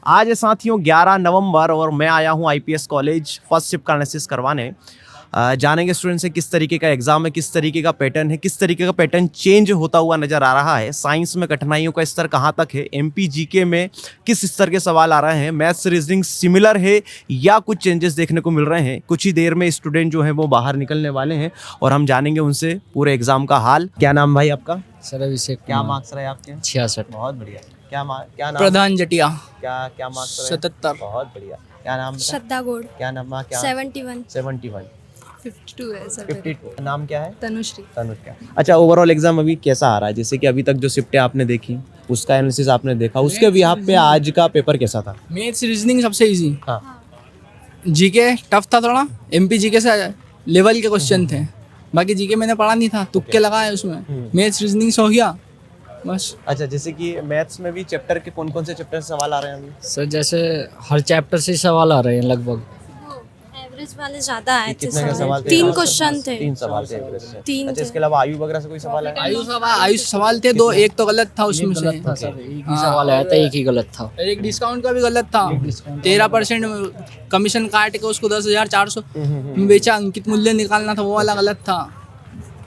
आज है साथियों 11 नवंबर और मैं आया हूँ आईपीएस कॉलेज फर्स्ट शिफ्ट का एनालिसिस करवाने। जानेंगे स्टूडेंट से किस तरीके का एग्जाम है, किस तरीके का पैटर्न है, किस तरीके का पैटर्न चेंज होता हुआ नजर आ रहा है। साइंस में कठिनाइयों का स्तर कहाँ तक है, एमपी जीके में किस स्तर के सवाल आ रहे हैं, मैथ्स रीजनिंग सिमिलर है या कुछ चेंजेस देखने को मिल रहे हैं। कुछ ही देर में स्टूडेंट जो है वो बाहर निकलने वाले हैं और हम जानेंगे उनसे पूरे एग्जाम का हाल। क्या नाम भाई आपका? सर अभिषेक। क्या मार्क्स रहे आपके? 66। बहुत बढ़िया। क्या नाम? प्रधान जटिया। क्या मार्क्स रहे? 77। बहुत बढ़िया। क्या नाम बेटा? श्रद्धा गौड़। क्या नाम? क्या 71। 71। 52 है सर। 52। नाम क्या है? तनुश्री। तनुष्का। अच्छा, ओवरऑल एग्जाम अभी कैसा आ रहा है? जैसे कि अभी तक जो शिफ्टें आपने देखी उसका एनालिसिस आपने देखा, उसके भी यहाँ पे आज का पेपर कैसा था? मैथ्स रीजनिंग सबसे इजी। हाँ। जीके टफ था थोड़ा, एमपी जीके से लेवल के क्वेश्चन थे। बाकी जीके मैंने पढ़ा नहीं था, तुक्के लगाए उसमें। मैथ्स रीजनिंग से हो गया बस। अच्छा, जैसे कि मैथ्स में भी चैप्टर के कौन कौन से चैप्टर से सवाल आ रहे हैं अभी? सर जैसे हर चैप्टर से सवाल आ रहे हैं लगभग। एवरेज वाले ज्यादा आए थे कितने के सवाल थे? 3 क्वेश्चन थे। 3 सवाल थे एवरेज से। 3 अच्छा, थे। इसके अलावा आयु वगैरह से कोई सवाल है? आयुष सवाल थे दो, एक तो गलत था उसमें से। गलत था सर, एक ही सवाल आया था, एक ही गलत था। एक डिस्काउंट का भी गलत था। 13% कमीशन काट के उसको 10,400 बेचा, अंकित मूल्य निकालना था, वो वाला गलत था।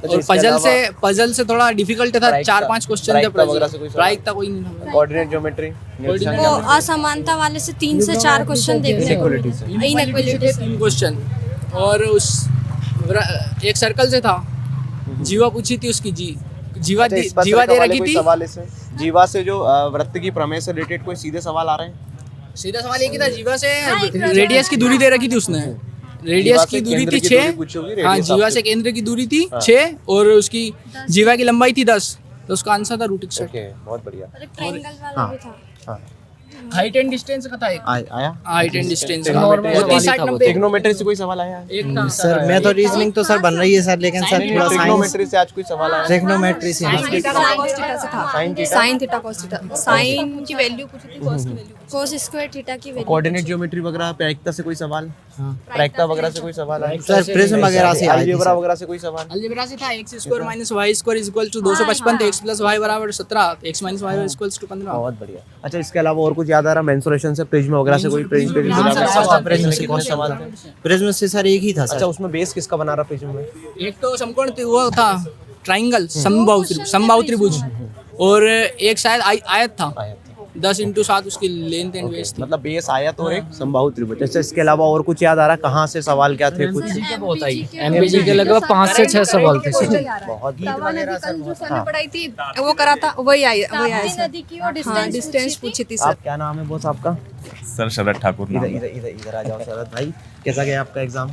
अच्छा, और इसके पजल से थोड़ा डिफिकल्ट था। प्रायिकता- 4-5 क्वेश्चन प्रायिकता वगैरह से कोई थे। सवाल? प्रायिकता कोई नहीं था। कोऑर्डिनेट ज्योमेट्री, वो असमानता वाले से 3 से 4 क्वेश्चन देखने को Inequality से। मिले। Inequality से। 3 क्वेश्चन। और उस एक सर्कल से था, जीवा पूछी थी उसकी जीवा अच्छा, इस पर जीवा सर्कल दे वाले रखी कोई थी। सवाल इससे? जीवा से जो वृत्त की प्रमेय से रिलेटेड कोई सीधे सवाल आ रहे हैं? सीधा सवाल एक ही था, जीवा से रेडियस की दूरी दे रखी थी उसने। रेडियस जीवा की से दूरी केंद्र थी की 6। दूरी पूछी होगी, हाँ, रेडियस जीवा आपसे- से केंद्र की दूरी थी हाँ। 6 और उसकी जीवा की लंबाई थी 10। तो उसका आंसर था रूट 61। ओके, बहुत बढ़िया। और एक ट्रायंगल वाला भी था। हाँ, हाइट एंड डिस्टेंस का था एक। आया? हाइट एंड डिस्टेंस का। Trigonometry वो वाली 30 था वो। नंबर ट्रिग्नोमेट्री से कोई सवाल आया? एक था। सर मैथ और रीजनिंग तो सर बन रही है सर, लेकिन सर थोड़ा साइंस ट्रिग्नोमेट्री से आज कोई सवाल आया? ट्रिग्नोमेट्री से साइन थीटा cos थीटा से था। Sin theta? Sine theta cos theta. Sine की वैल्यू पूछी थी, cos की वैल्यू। cos स्क्वायर थीटा की वैल्यू। कोऑर्डिनेट ज्योमेट्री वगैरह, प्रायिकता से कोई सवाल? प्रायिकता वगैरह से कोई सवाल आया? सर प्रिज्म वगैरह से आई थी अलजेब्रा सर। वगैरह से कोई सवाल? अलजेब्रा से था x² - y² = 255 तो x + y = 17, x - y = 15। बहुत बढ़िया। अच्छा, इसके अलावा और कुछ याद आ रहा? मेंसुरेशन से, प्रिज्म वगैरह से कोई प्रिज्म हाँ, सर, प्रिज्म से कितने सवाल थे? प्रिज्म से सर एक ही था अच्छा, सर। उसमें बेस किसका बना रहा प्रिज्म में? एक तो समकोण वो था, ट्रायंगल, समबाहु त्रिभुज। और एक शायद आयत था। आयत। 10 × 7 उसकी लेंथ एंड बेस थी। मतलब बेस आयत और एक समबाहु त्रिभुज। अच्छा, इसके अलावा और कुछ याद आ रहा? कहाँ से सवाल क्या थे कुछ? एमपीजी के लगभग 5 से 6 सवाल थे सर। बहुत तवा नदी कल जो सर ने पढ़ाई थी वो करा था, वही आया सर। नदी की और डिस्टेंस पूछी थी सर। आप क्या नाम है बोस आपका? सर शरद ठाकुर नाम इधर है। इधर इधर इधर आ जाओ शरद भाई। कैसा गया आपका एग्जाम?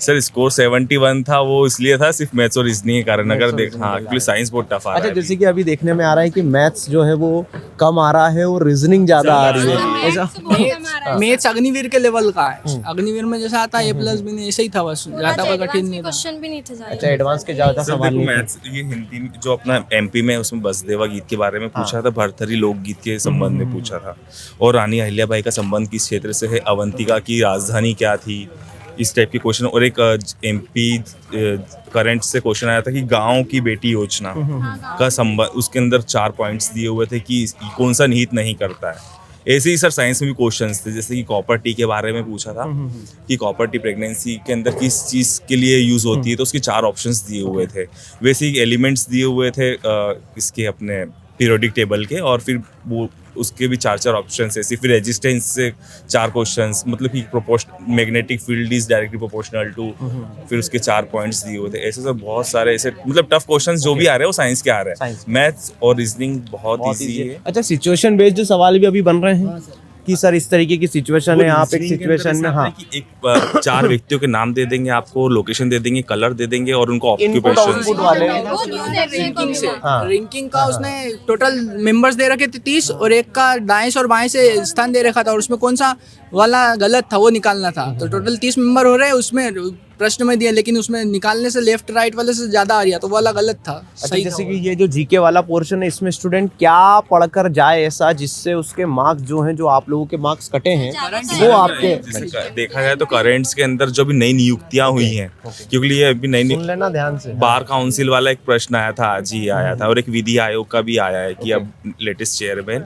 सर स्कोर 71 था, वो इसलिए था सिर्फ मैथ्स और रीजनिंग के कारण। अगर Maths और देख reasoning हाँ, के क्योंकि साइंस बहुत टफ आ रहा अच्छा, है जैसे कि अभी देखने में आ रहा है कि मैथ्स जो है वो कम आ रहा है और रीजनिंग ज्यादा आ रही है, ऐसा? मैथ्स अग्निवीर के लेवल का है। अग्निवीर में जैसा आता है A+ भी नहीं, ऐसे ही था बस, ज्यादा कोई कठिन नहीं था। क्वेश्चन भी नहीं थे ज्यादा। अच्छा, एडवांस के ज्यादा सर सवाल देखो, नहीं थे। मैथ्स ये हिंदी में जो अपना एमपी में उसमें बसदेवा गीत के बारे में पूछा था, भरथरी लोकगीत के संबंध में पूछा था। और रानी अहिल्याबाई का संबंध किस क्षेत्र से है, अवंतिका की राजधानी क्या थी, इस टाइप के क्वेश्चन। और एक एमपी करंट से क्वेश्चन आया था कि गांव की बेटी योजना का संबंध, उसके अंदर 4 पॉइंट्स दिए हुए थे कि कौन सा निहित नहीं करता है। ऐसे ही सर साइंस में भी क्वेश्चंस थे, जैसे कि कॉपर टी के बारे में पूछा था कि कॉपर टी प्रेगनेंसी के अंदर किस चीज़ के लिए यूज़ होती है, तो उसके 4 ऑप्शंस दिए हुए थे। वैसे ही एलिमेंट्स दिए हुए थे इसके अपने पीरियोडिक टेबल के, और फिर वो उसके भी 4 ऑप्शंस है। फिर रेजिस्टेंस से 4 क्वेश्चंस, मतलब कि proportion magnetic field is directly proportional to, फिर उसके 4 पॉइंट्स दिए हुए थे। ऐसे सब बहुत सारे ऐसे मतलब टफ क्वेश्चंस जो भी आ रहे हैं वो साइंस के आ रहे हैं। Science। मैथ्स और रीजनिंग बहुत बहुत ईजी easy है। है। अच्छा, सिचुएशन बेस्ड जो सवाल भी अभी बन रहे हैं कि सर इस तरीके की सिचुएशन है, आप एक सिचुएशन में, हाँ, एक 4 व्यक्तियों के नाम दे देंगे आपको, लोकेशन दे देंगे, कलर दे देंगे और उनको इनपुट ऑक्यूपेशन। आउटपुट वाले। वो क्यों देख रहे हैं रैंकिंग से, हाँ। रैंकिंग का उसने टोटल मेंबर्स दे रखे थे 30, और एक का दाएं से और बाएं से स्थान दे रखा था, और उसमें कौन सा वाला गलत था वो निकालना था। तो टोटल 30 मेंबर हो रहे हैं, उसमें प्रश्न में दिया, लेकिन उसमें निकालने से लेफ्ट राइट वाले से ज्यादा आ रहा, तो वो वाला गलत था। अच्छा, सही जैसे था कि ये जो जीके वाला पोर्शन है इसमें स्टूडेंट क्या पढ़कर जाए ऐसा जिससे उसके मार्क्स जो हैं, जो आप लोगों के मार्क्स कटे हैं वो आपके जैसे देखा जाए तो करेंट्स के अंदर जो भी नई नियुक्तियां हुई हैं, क्योंकि ये अभी नई सुन लेना ध्यान से। बार काउंसिल वाला एक प्रश्न आया था, आज ही आया था, और एक विधि आयोग का भी आया है कि अब लेटेस्ट चेयरमैन,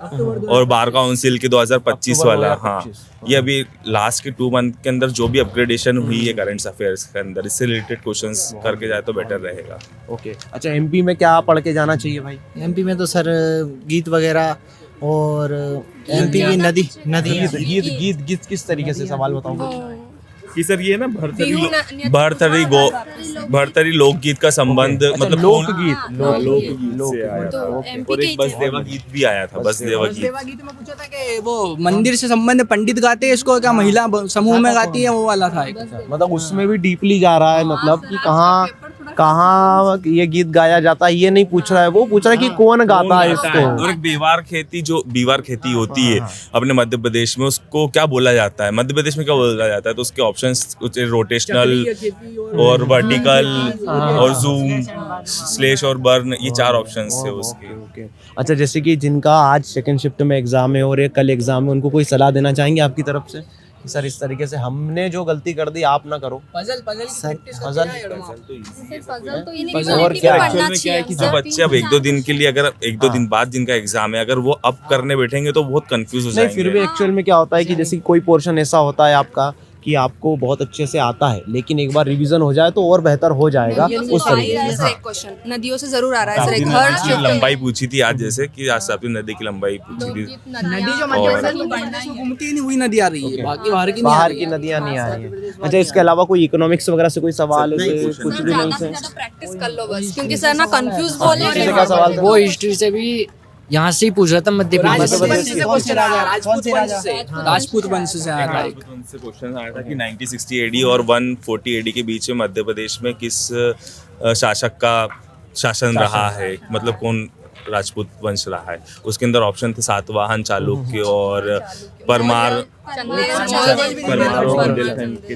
और बार काउंसिल के 2025 वाला, हाँ, ये अभी लास्ट के 2 मंथ के अंदर जो भी अपग्रेडेशन हुई है करंट अफेयर्स के अंदर, इससे रिलेटेड क्वेश्चंस करके जाए तो बेटर रहेगा। ओके, अच्छा एमपी में क्या पढ़ के जाना चाहिए भाई? एमपी में तो सर गीत वगैरह, और एमपी की नदी नदी गीत किस तरीके से सवाल बताऊंगा कि सर ये ना भरथरी लोकगीत का संबंध, मतलब लोकगीत लोकगीत से आया था, और एक बसदेवा गीत भी आया था, बसदेवा गीत। गीत में पूछा था कि वो मंदिर से संबंध पंडित गाते हैं इसको, क्या महिला समूह में गाती है, वो वाला था एक। मतलब उसमें भी डीपली जा रहा है, मतलब कि कहाँ ये गीत गाया जाता है, ये नहीं पूछ रहा है, वो पूछ रहा है कि कौन गाता है इसको। और एक बीवार खेती होती है अपने मध्य प्रदेश में, उसको क्या बोला जाता है, मध्य प्रदेश में क्या बोला जाता है, तो उसके ऑप्शंस कुछ रोटेशनल और वर्टिकल और जूम स्लैश और बर्न, ये 4 ऑप्शंस थे उसके। ओके, अच्छा, जैसे कि जिनका आज सेकंड शिफ्ट में एग्जाम है और एक कल एग्जाम है, उनको कोई सलाह देना चाहेंगे आपकी तरफ से कि सर इस तरीके से हमने जो गलती कर दी आप ना करो? पजल और क्या एक्चुअल में क्या है कि जो बच्चे अब 1-2 दिन के लिए, अगर 1-2 दिन बाद जिनका एग्जाम है, अगर वो अब करने बैठेंगे तो बहुत कंफ्यूज हो नहीं, जाएंगे। फिर भी एक्चुअल में क्या होता है कि जैसे कि कोई पोर्शन ऐसा होता है आपका कि आपको बहुत अच्छे से आता है, लेकिन एक बार रिवीजन हो जाए तो और बेहतर हो जाएगा उस तरीके से। एक क्वेश्चन नदियों से जरूर आ रहा है सर, एक आपने हर नदी की लंबाई पूछी थी आज, जैसे कि आज आपने नदी की लंबाई पूछी थी, नदी जो मध्य प्रदेश में घूमती नहीं हुई नदी आ रही है, बाकी बाहर की नहीं आ बाहर रही की है। नदियां नहीं आ रही है। अच्छा, इसके अलावा कोई इकोनॉमिक्स वगैरह से कोई सवाल है? कुछ भी नहीं से प्रैक्टिस कर लो बस, क्योंकि सर ना कंफ्यूज बोले किसी का सवाल था? वो हिस्ट्री से भी यहाँ से ही पूछ रहा था, मध्य प्रदेश से। राजपूत वंश से आया था एक। उनसे क्वेश्चन आया था कि 9060 एडी और 140 एडी के बीच में मध्य प्रदेश में किस शासक का शासन रहा है, मतलब कौन राजपूत वंश रहा है। उसके अंदर ऑप्शन थे सातवाहन, चालुक्य और परमार।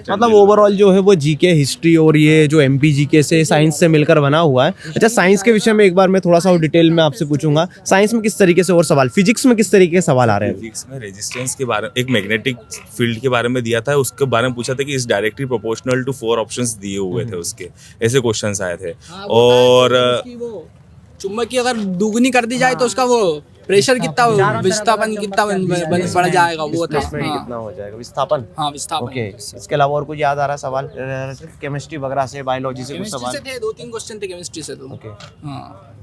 मतलब ओवरऑल जो है वो जीके, हिस्ट्री और ये जो एमपी जीके से साइंस से मिलकर बना हुआ है। अच्छा, साइंस के विषय में एक बार मैं थोड़ा सा और डिटेल में आपसे पूछूंगा, साइंस में किस तरीके से और सवाल, फिजिक्स में किस तरीके के सवाल आ रहे हैं? फिजिक्स में रेजिस्टेंस के बारे में, एक मैग्नेटिक फील्ड के बारे में दिया था, उसके बारे में पूछा था कि इस डायरेक्टली प्रोपोर्शनल टू 4 ऑप्शंस दिए हुए थे उसके, ऐसे क्वेश्चंस आए थे। और चुंबकीय अगर दुगनी कर दी जाए तो उसका वो प्रेशर कितना, विस्थापन कितना बढ़ जाएगा, वो था। कितना हो जाएगा विस्थापन? हाँ, विस्थापन। ओके, इसके अलावा और कुछ याद आ रहा है सवाल केमिस्ट्री वगैरह से, बायोलॉजी से कुछ केमिस्ट्री सवाल? से थे 2-3 क्वेश्चन थे केमिस्ट्री से तो। ओके, हाँ,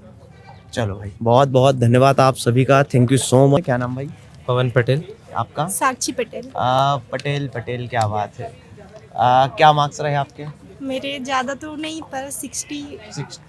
चलो भाई, बहुत बहुत धन्यवाद आप सभी का, थैंक यू सो मच। क्या नाम भाई? पवन पटेल। आपका? साक्षी पटेल। पटेल, क्या बात है। क्या मार्क्स रहे आपके? मेरे ज़्यादा तो नहीं, पर 60।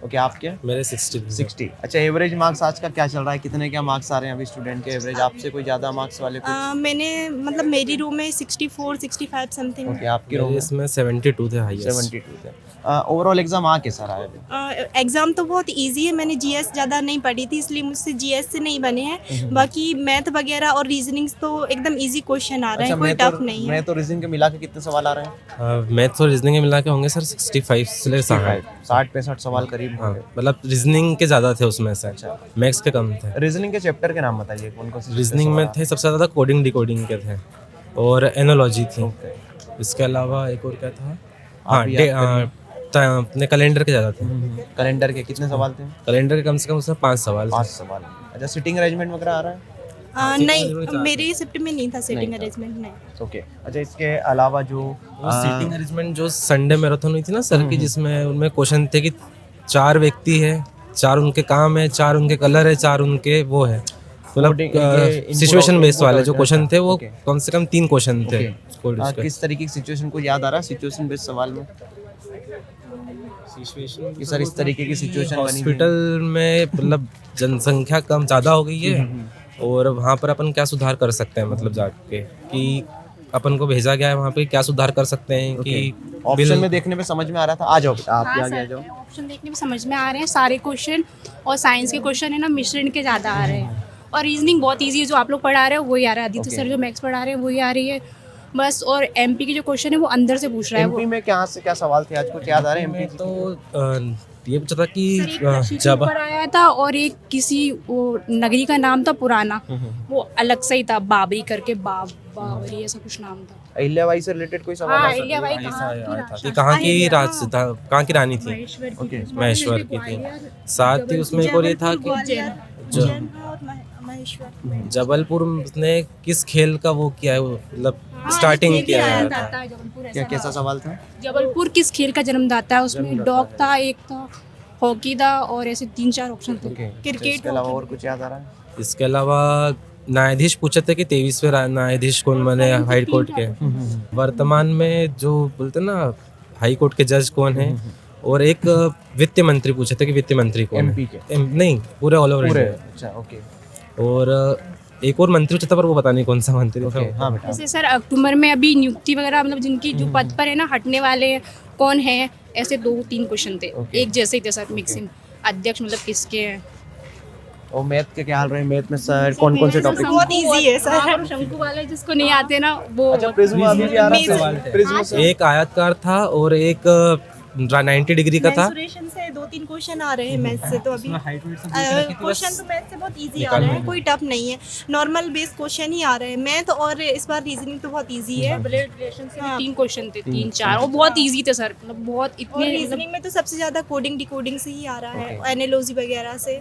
ओके, आपके? मेरे 60। अच्छा, एवरेज मार्क्स आज का क्या चल रहा है, कितने क्या मार्क्स आ रहे हैं अभी स्टूडेंट के एवरेज? आपसे कोई ज्यादा मार्क्स वाले कुछ? मैंने मतलब मेरी रूम में 64-65 समथिंग। ओके, आपकी रूम में इसमें 72 थे हाईएस्ट। 72 थे। ओवरऑल एग्जाम आ कैसा रहा है? एग्ज़ाम तो बहुत इजी है, मैंने जीएस ज़्यादा नहीं पढ़ी थी, इसलिए मुझसे जीएस से नहीं बने हैं। बाकी मैथ वगैरह और रीजनिंग्स तो एकदम इजी क्वेश्चन आ रहे हैं, कोई टफ नहीं है। मैं तो रीजनिंग के मिला के कितने सवाल आ रहे हैं? मैथ्स और रीजनिंग मिला के होंगे सर 65 से 60-65 सवाल करीब हाँ, होंगे। मतलब रीजनिंग के ज़्यादा थे उसमें से, मैथ्स के कम थे। रीजनिंग के चैप्टर के नाम बताइए, कौन कौन से? रीजनिंग में थे सबसे ज़्यादा कोडिंग डिकोडिंग के थे, और एनोलॉजी थी। इसके अलावा एक और क्या था, हाँ, अपने कैलेंडर के ज़्यादा थे। कैलेंडर के कितने सवाल थे? कैलेंडर के कम से कम उसमें 5 सवाल। 5 सवाल। अच्छा, सिटिंग अरेंजमेंट वगैरह आ रहा है? नहीं, मेरे शिफ्ट में नहीं था सिटिंग अरेंजमेंट, नहीं। ओके, अच्छा, इसके अलावा जो सीटिंग अरेंजमेंट जो संडे मैराथन हुई थी ना सर की, जिसमें उनमें क्वेश्चन थे कि 4 व्यक्ति है, 4 उनके काम है, 4 उनके कलर है, 4 उनके वो है, मतलब सिचुएशन बेस्ड वाले जो क्वेश्चन थे वो कम से कम 3 क्वेश्चन थे। किस तरीके की सिचुएशन को याद आ रहा है सिचुएशन बेस्ड सवाल में? कि सर इस तरीके की सिचुएशन हॉस्पिटल में मतलब जनसंख्या कम ज़्यादा हो गई है, और वहाँ पर अपन क्या सुधार कर सकते हैं, मतलब जाके कि अपन को भेजा गया है वहाँ पे, क्या सुधार कर सकते हैं कि ऑप्शन में देखने में समझ में आ रहा था। आ जाओ आप, आगे आ जाओ। ऑप्शन देखने में समझ में आ रहे हैं सारे क्वेश्चन, और साइंस के क्वेश्चन है ना मिश्रण के ज़्यादा आ रहे हैं, और रीजनिंग बहुत इजी है, जो आप लोग पढ़ा रहे हो वही आ रहा है। आदित्य सर जो मैथ्स पढ़ा रहे हैं वही आ रही है। बस। और एमपी के जो क्वेश्चन है वो अंदर से पूछ रहा है वो। एमपी में कहाँ से क्या सवाल थे आज, कुछ याद आ रहे हैं एमपी? तो ये पूछा था सर, एक कि राशि के जब ऊपर आया था और एक किसी वो नगरी का नाम था पुराना, वो अलग से ही था, बाबरी करके, बाबरी ऐसा कुछ नाम था। अहिल्याबाई से रिलेटेड कोई सवाल हाँ, आ सकता है? अहिल्याबाई ऐसा कहाँ आया की था राशि? कि कहाँ की कहाँ की रानी थी, महेश्वर की ओके। थी। महेश्वर की थी। साथ ही उसमें एक और ये था कि उज्जैन और महेश्वर। जबलपुर ने किस खेल का वो किया है, वो मतलब स्टार्टिंग किया है। जन्मदाता है जबलपुर, क्या ऐसा कैसा था। सवाल था? जबलपुर किस खेल का जन्मदाता है, उसमें डॉग था, एक था हॉकी था, और ऐसे 3-4 ऑप्शन थे। क्रिकेट इसके अलावा और कुछ याद आ रहा है? इसके अलावा न्यायाधीश पूछे थे कि 23वें न्यायाधीश कौन बने हाई कोर्ट के, वर्तमान में जो बोलते हैं ना हाई कोर्ट के जज कौन है, और एक वित्त मंत्री पूछे थे कि वित्त मंत्री कौन एमपी है। के? नहीं, पूरे ऑल ओवर पूरे? इंडिया। अच्छा, ओके और एक और मंत्री पूछा था पर वो पता नहीं कौन सा मंत्री था। ओके। हाँ बेटा। जैसे सर अक्टूबर में अभी नियुक्ति वगैरह, मतलब जिनकी जो पद पर है ना हटने वाले हैं, कौन है, ऐसे 2-3 क्वेश्चन थे, एक जैसे ही थे सर, मिक्सिंग अध्यक्ष मतलब किसके हैं। और मैथ के क्या हाल रहे हैं? मैथ में सर कौन कौन से टॉपिक? बहुत इजी है सर। हाँ, और शंकु वाले जिसको नहीं आते ना वो। अच्छा, प्रिज्म अभी भी आ रहा है? प्रिज्म से एक आयतकार था और एक 90 डिग्री का था। मेंसुरेशन से 2-3 क्वेश्चन आ रहे हैं मैथ से, तो अभी क्वेश्चन तो मैथ से बहुत इजी आ रहे हैं, कोई टफ नहीं है, नॉर्मल बेस क्वेश्चन ही आ रहे हैं मैथ। और इस बार रीजनिंग तो बहुत इजी है। ब्लड रिलेशन से 3 क्वेश्चन थे, 3-4, और बहुत इजी थे सर, मतलब बहुत और इतने रीजनिंग में तो सबसे ज्यादा कोडिंग डिकोडिंग से ही आ रहा है, एनालॉजी वगैरह से,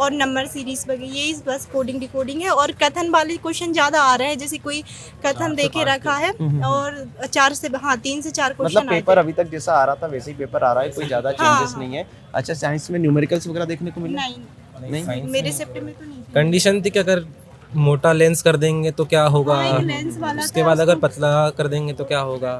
और नंबर सीरीज वगैरह, यही बस कोडिंग डिकोडिंग है। और कथन वाले क्वेश्चन ज्यादा आ रहे हैं, जैसे कोई कथन देके रखा है और 3 से 4 मतलब क्वेश्चन पेपर अभी तक जैसा आ रहा था वैसे ही पेपर आ रहा है, कोई ज्यादा हाँ, चेंजेस नहीं है। अच्छा, साइंस में न्यूमेरिकल्स वगैरह देखने को मिले? नहीं, मेरे सेप्टेम्बर में तो नहीं। कंडीशन थी कि अगर मोटा लेंस कर देंगे तो क्या होगा, हाँ, एक लेंस वाला उसके था, बाद अगर उसको- पतला कर देंगे तो क्या होगा।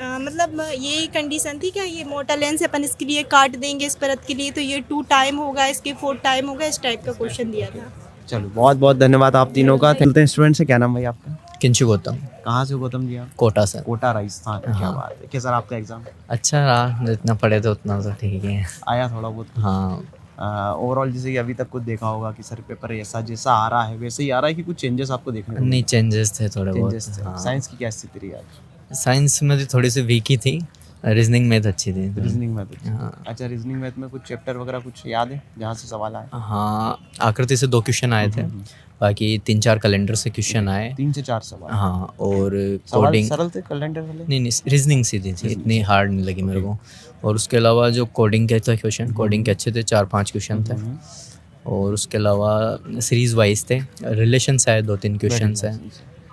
मतलब यही कंडीशन थी क्या, ये मोटा लेंस अपन इसके लिए काट देंगे इस परत के लिए, तो ये 2 टाइम होगा, इसके 4 टाइम होगा, इस टाइप का क्वेश्चन दिया था। चलो, बहुत बहुत धन्यवाद आप तीनों का। चलते हैं स्टूडेंट से, क्या नाम भाई आपका? किंचु गौतम, कहाँ से गौतम जी आप? कोटा सर। कोटा राजस्थान। क्या हाँ। बात है। कैसा रहा आपका एग्जाम? अच्छा रहा, जितना पढ़े थे उतना तो ठीक है। आया थोड़ा बहुत? हाँ, ओवरऑल जैसे कि अभी तक कुछ देखा होगा कि सर पेपर ऐसा जैसा आ रहा है वैसे ही आ रहा है कि कुछ चेंजेस आपको देखने को नहीं चेंजेस थे थोड़े चेंजेस बहुत। थे? हाँ। साइंस की क्या स्थिति रही आज? साइंस में भी थोड़ी सी वीक ही थी, रीजनिंग में अच्छी थी। Reasoning math? हाँ। अच्छा, रीजनिंग मैथ में कुछ चैप्टर वगैरह कुछ याद है जहाँ से सवाल आए? हाँ, आकृति से 2 क्वेश्चन आए थे, बाकी 3-4 कैलेंडर से क्वेश्चन आए। 3 से 4 सवाल? हाँ, और सवाल कोडिंग सरल थे कैलेंडर वाले? नहीं, रीजनिंग सीधी थी, इतनी हार्ड नहीं लगी मेरे को। और उसके अलावा जो कोडिंग के थे क्वेश्चन, कोडिंग के अच्छे थे, 4-5 क्वेश्चन थे। और उसके अलावा सीरीज वाइज थे, रिलेशन से आए 2-3 क्वेश्चन है।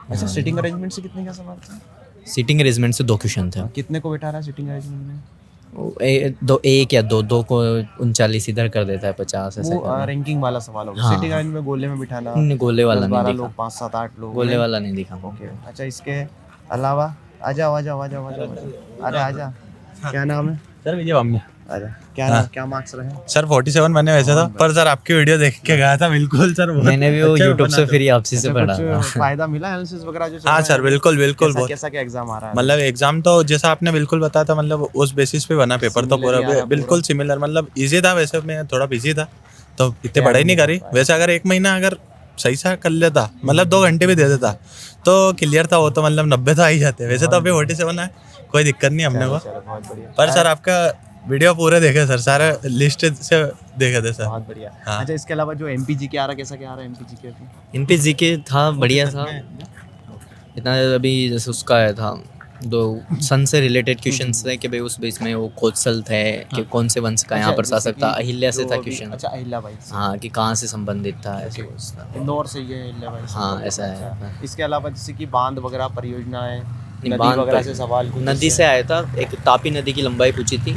अच्छा, सीटिंग अरेंजमेंट से कितने का सवाल था? सीटिंग अरेंजमेंट से 2 क्वेश्चन थे। कितने को बैठा रहा है सीटिंग अरेंजमेंट में? एक या दो को 39 इधर कर देता है, 50 ऐसे वो करना। रैंकिंग वाला सवाल होगा। हाँ। सीटिंग अरेंजमेंट में गोले में बिठाना, नहीं, गोले वाला नहीं 12 दिखा। लोग, 5, 7, 8 लोग, गोले वाला नहीं दिखा। ओके। अच्छा, इसके अलावा आ जाओ आ जाओ आ जाओ आ जाओ, अरे आ जा। क्या नाम है सर? विजय बामी। आजा। क्या मार्क्स रहे? सर 47 मैंने वैसे था, पर सर आपकी वीडियो देख के गया था बिल्कुल सर। मैंने भी वो यूट्यूब से फ्री आपसी से पढ़ा था। कुछ फायदा मिला एनालिसिस वगैरह जो चल हाँ रहा सर, है? बिल्कुल बिल्कुल। बहुत कैसा क्या एग्जाम आ रहा है? मतलब एग्जाम तो जैसा आपने बिल्कुल बताया था, मतलब उस बेसिस पे बना पेपर, तो Similar ही पूरा आया बिल्कुल सिमिलर, मतलब इजी था। वैसे मैं थोड़ा बिजी था तो इतने पढ़ाई नहीं करी। वैसे अगर 1 महीना अगर सही सा कर लेता, मतलब 2 घंटे भी दे देता तो क्लियर था वो, तो मतलब 90 तो आ ही जाते। वैसे तो अभी 47 है, कोई दिक्कत नहीं हमने को। चलो, बहुत बढ़िया। पर सर आपका वीडियो पूरे देखे सर, सारे लिस्ट से देखे थे सर। बहुत बढ़िया। हाँ। अच्छा, इसके अलावा जो एमपीजी के आ रहा है, कैसा क्या आ रहा है एमपीजी के? इनपे जीके था, बढ़िया था। इतना अभी जैसे उसका आया था 2 सन से रिलेटेड क्वेश्चन थे कि भाई उस बेस में वो कोत्सल थे कि कौन से वंश का यहाँ पर शासक था। अहिल्या से था क्वेश्चन। अच्छा, अहिल्याबाई से। हाँ, कि कहाँ से संबंधित था, ऐसे कुछ था। इंदौर से ये अहिल्याबाई से। हाँ, ऐसा है। अच्छा। इसके अलावा जैसे कि बांध वगैरह परियोजनाएं, नहीं, नदी बांध वगैरह पर- से सवाल कुछ नदी ऐसे? से आया था, एक तापी नदी की लंबाई पूछी थी,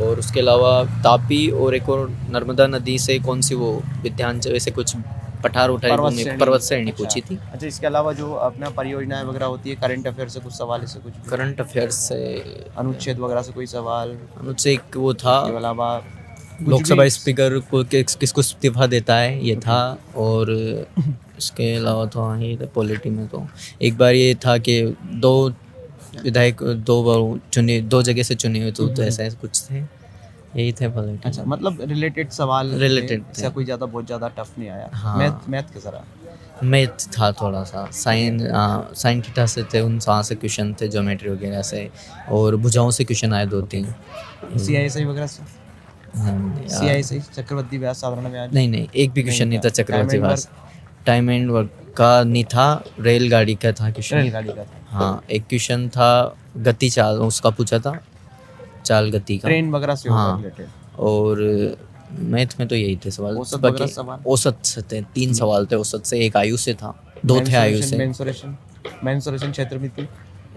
और उसके अलावा तापी और एक और नर्मदा नदी से कौन सी वो विद्यांचल, ऐसे कुछ पठार पर्वत श्रेणी पूछी थी। अच्छा, इसके अलावा जो अपना परियोजनाएं वगैरह होती है, करंट अफेयर से कुछ सवाल, ऐसे कुछ भी? करंट अफेयर्स से अनुच्छेद वगैरह से कोई सवाल? मुझसे एक वो था, इसके अलावा लोकसभा स्पीकर को किसको इस्तीफा देता है, ये था। और इसके अलावा तो हाँ, ये पॉलिटी में तो एक बार ये था कि 2 विधायक 2 बार चुने, 2 जगह से चुने हुए, तो ऐसा कुछ थे, यही थे पॉलिटी। अच्छा, मतलब रिलेटेड सवाल Related थे, ऐसा कोई ज़्यादा बहुत ज़्यादा टफ नहीं आया। हाँ। मैथ कैसा रहा? मैथ था थोड़ा सा, साइन थीटा से थे, उन वहाँ से क्वेश्चन थे, ज्योमेट्री वगैरह से, और भुजाओं से क्वेश्चन आए 2-3। CISI वगैरह से, CISI चक्रवर्ती व्यास साधारण व्यास नहीं, एक भी क्वेश्चन नहीं था था। चक्रवर्ती Time and Vyas. Time and work का नहीं था, रेलगाड़ी का था क्वेश्चन। रेलगाड़ी का था। हाँ, एक क्वेश्चन था गति चाल, उसका पूछा था, चाल गति का। ट्रेन वगैरह से होगा हाँ, रिलेटेड। और मैथ में तो यही थे सवाल। औसत बाकी वगैरह सवाल? औसत से थे, 3 सवाल थे औसत से, एक आयु से था, 2 थे आयु से। मेंसुरेशन क्षेत्रमिति,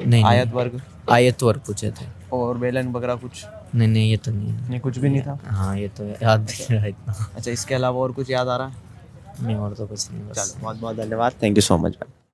नहीं, आयत वर्ग आयत वर्ग पूछे थे। और बेलन वगैरह कुछ नहीं, ये तो नहीं है। नहीं, कुछ भी नहीं था। हाँ, ये तो याद नहीं रहा इतना। अच्छा, इसके अलावा और कुछ याद आ रहा है? नहीं, और तो कुछ नहीं बस। चलो, बहुत बहुत धन्यवाद, थैंक यू सो मच।